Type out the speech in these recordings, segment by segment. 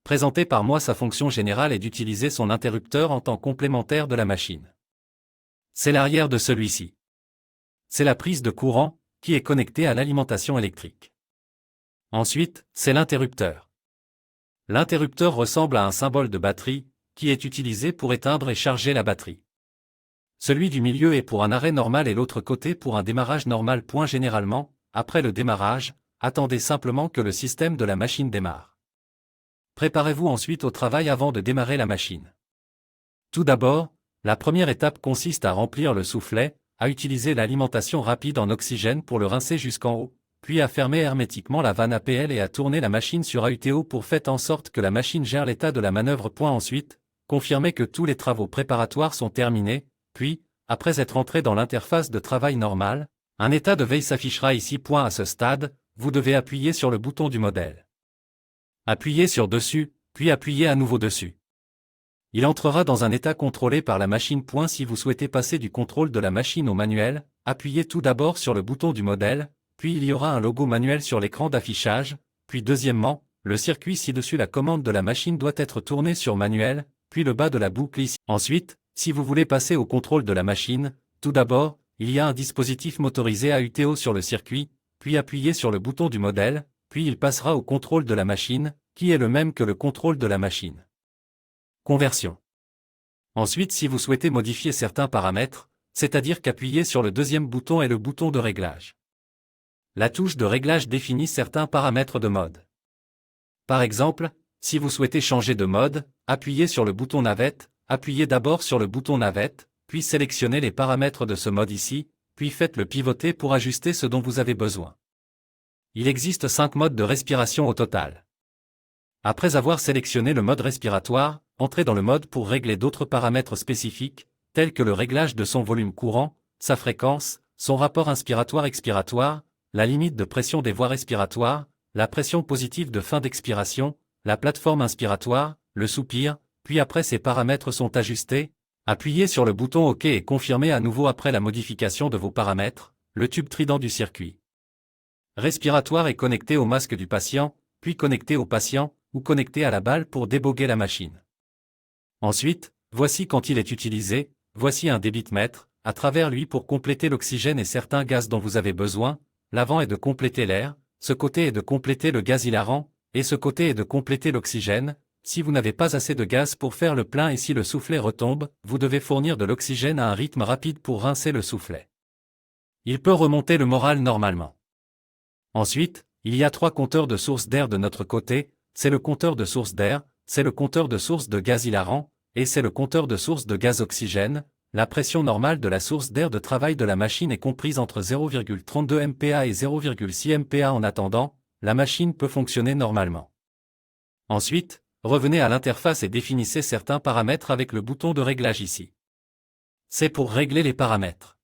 Présentée par moi, sa fonction générale est d'utiliser son interrupteur en tant complémentaire de la machine. C'est l'arrière de celui-ci. C'est la prise de courant, qui est connectée à l'alimentation électrique. Ensuite, c'est l'interrupteur. L'interrupteur ressemble à un symbole de batterie, qui est utilisé pour éteindre et charger la batterie. Celui du milieu est pour un arrêt normal et l'autre côté pour un démarrage normal. Généralement, après le démarrage, attendez simplement que le système de la machine démarre. Préparez-vous ensuite au travail avant de démarrer la machine. Tout d'abord, la première étape consiste à remplir le soufflet, à utiliser l'alimentation rapide en oxygène pour le rincer jusqu'en haut, puis à fermer hermétiquement la vanne APL et à tourner la machine sur AUTO pour faire en sorte que la machine gère l'état de la manœuvre. Ensuite, confirmez que tous les travaux préparatoires sont terminés, puis, après être entré dans l'interface de travail normale, un état de veille s'affichera ici. À ce stade, vous devez appuyer sur le bouton du modèle. Appuyez sur dessus, puis appuyez à nouveau dessus. Il entrera dans un état contrôlé par la machine. Si vous souhaitez passer du contrôle de la machine au manuel, appuyez tout d'abord sur le bouton du modèle, puis il y aura un logo manuel sur l'écran d'affichage, puis deuxièmement, le circuit ci-dessus. La commande de la machine doit être tournée sur manuel, puis le bas de la boucle ici. Ensuite, si vous voulez passer au contrôle de la machine, tout d'abord, il y a un dispositif motorisé AUTO sur le circuit, puis appuyez sur le bouton du modèle, puis il passera au contrôle de la machine, qui est le même que le contrôle de la machine. Conversion. Ensuite, si vous souhaitez modifier certains paramètres, c'est-à-dire qu'appuyez sur le deuxième bouton et le bouton de réglage. La touche de réglage définit certains paramètres de mode. Par exemple, si vous souhaitez changer de mode, appuyez sur le bouton navette, appuyez d'abord sur le bouton navette, puis sélectionnez les paramètres de ce mode ici, puis faites-le pivoter pour ajuster ce dont vous avez besoin. Il existe 5 modes de respiration au total. Après avoir sélectionné le mode respiratoire, entrez dans le mode pour régler d'autres paramètres spécifiques, tels que le réglage de son volume courant, sa fréquence, son rapport inspiratoire-expiratoire, la limite de pression des voies respiratoires, la pression positive de fin d'expiration, la plateforme inspiratoire, le soupir, puis après ces paramètres sont ajustés, appuyez sur le bouton OK et confirmez à nouveau après la modification de vos paramètres, le tube trident du circuit respiratoire est connecté au masque du patient, puis connecté au patient, ou connecté à la balle pour déboguer la machine. Ensuite, voici quand il est utilisé, voici un débitmètre, à travers lui pour compléter l'oxygène et certains gaz dont vous avez besoin, l'avant est de compléter l'air, ce côté est de compléter le gaz hilarant, et ce côté est de compléter l'oxygène. Si vous n'avez pas assez de gaz pour faire le plein et si le soufflet retombe, vous devez fournir de l'oxygène à un rythme rapide pour rincer le soufflet. Il peut remonter le moral normalement. Ensuite, il y a 3 compteurs de source d'air de notre côté, c'est le compteur de source d'air, c'est le compteur de source de gaz hilarant, et c'est le compteur de source de gaz oxygène. La pression normale de la source d'air de travail de la machine est comprise entre 0,32 MPa et 0,6 MPa. En attendant, la machine peut fonctionner normalement. Ensuite, revenez à l'interface et définissez certains paramètres avec le bouton de réglage ici. C'est pour régler les paramètres.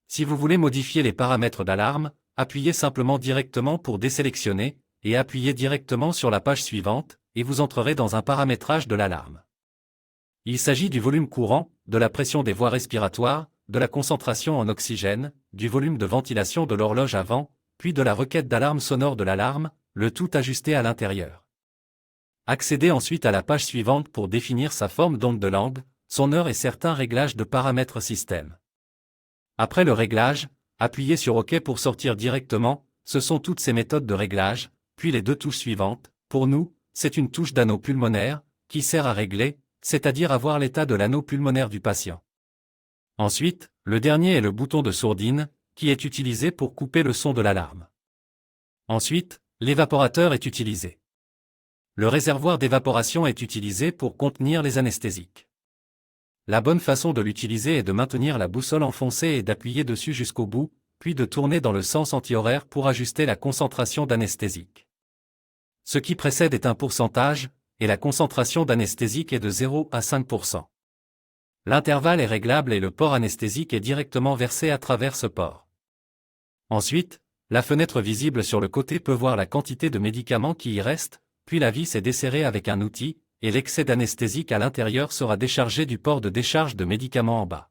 Si vous voulez modifier les paramètres d'alarme, appuyez simplement directement pour désélectionner, et appuyez directement sur la page suivante, et vous entrerez dans un paramétrage de l'alarme. Il s'agit du volume courant, de la pression des voies respiratoires, de la concentration en oxygène, du volume de ventilation de l'horloge avant, puis de la requête d'alarme sonore de l'alarme, le tout ajusté à l'intérieur. Accédez ensuite à la page suivante pour définir sa forme d'onde de langue, son heure et certains réglages de paramètres système. Après le réglage, appuyez sur OK pour sortir directement, ce sont toutes ces méthodes de réglage, puis les 2 touches suivantes. Pour nous, c'est une touche d'anneau pulmonaire, qui sert à régler, c'est-à-dire à voir l'état de l'anneau pulmonaire du patient. Ensuite, le dernier est le bouton de sourdine, qui est utilisé pour couper le son de l'alarme. Ensuite, l'évaporateur est utilisé. Le réservoir d'évaporation est utilisé pour contenir les anesthésiques. La bonne façon de l'utiliser est de maintenir la boussole enfoncée et d'appuyer dessus jusqu'au bout, puis de tourner dans le sens antihoraire pour ajuster la concentration d'anesthésique. Ce qui précède est un pourcentage, et la concentration d'anesthésique est de 0 à 5%. L'intervalle est réglable et le port anesthésique est directement versé à travers ce port. Ensuite, la fenêtre visible sur le côté peut voir la quantité de médicaments qui y reste, puis la vis est desserrée avec un outil, et l'excès d'anesthésique à l'intérieur sera déchargé du port de décharge de médicaments en bas.